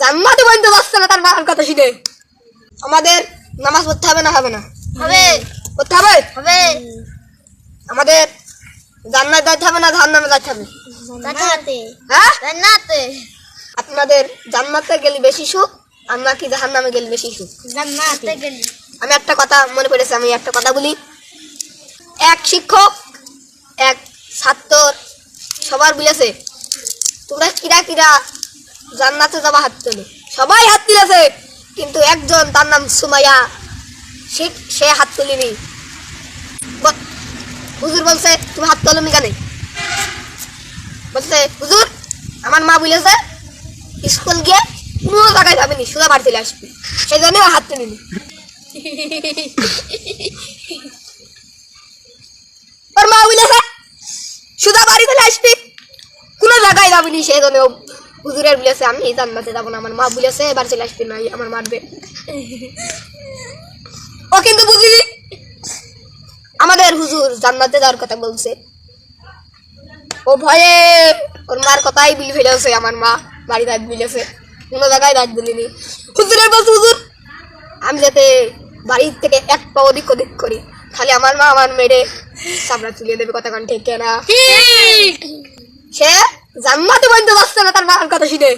জান্নাতে পর্যন্ত যাচ্ছে না তার মার কথা শুনে। আমাদের নামাজ পড়তে হবে না হবে না? হবে। পড়তে হবে। হবে। আমাদের জান্নাতে যাইতে হবে না জাহান্নামে যাইতে হবে? জান্নাতে। হ্যাঁ, জান্নাতে। আপনাদের জান্নাতে গেলে বেশি সুখ আর নাকি জাহান্নামে গেলে বেশি সুখ? জান্নাতে গেলি। আমি একটা কথা মনে পড়েছে, আমি একটা কথা বলি। এক শিক্ষক এক ছাত্র সবার বলেছে তোমরা কিরা কিরা জান্নাতে যাবা হাত তোলো। সবাই হাত তুলেছে, কিন্তু একজন তার নাম সুমাইয়া, সে হাত তুলিনি। হুজুর বলছে তুমি হাত তোলনি কেন? বলছে হুজুর আমার মা বলেছে স্কুল গিয়ে কোনো জায়গায় যাবেনি, সোজা বাড়ি চলে আসবি, সেই জন্য হাত তুলিনি। ওর মা বলেছে সোজা বাড়ি চলে আসবি, কোনো জায়গায় যাবিনি, সেই জন্য হুজুরের বলেছে আমি জান্নাতে যাবো না, আমার মা বলেছে বাড়ি চলে আসবি না, আমার মারবে। ও কিন্তু বুঝিনি আমাদের হুজুর জান্নাতে যাওয়ার কথা বলছে, ও ভয়ে ওর মার কথাই বিলি ফেলেছে। আমার মা বাড়ি দাঁত বিলেছে, কোনো জায়গায় দাঁত বিলিনি। হুজুরের বলছে হুজুর আমি যাতে বাড়ির থেকে এক পা ওদিক ওদিক করি, খালি আমার মা আমার মেরে চামড়া তুলিয়ে দেবে, কথা কান ঠিক না। সে জান্নাতে পর্যন্ত যাচ্ছে না তার মার কথা শুনে।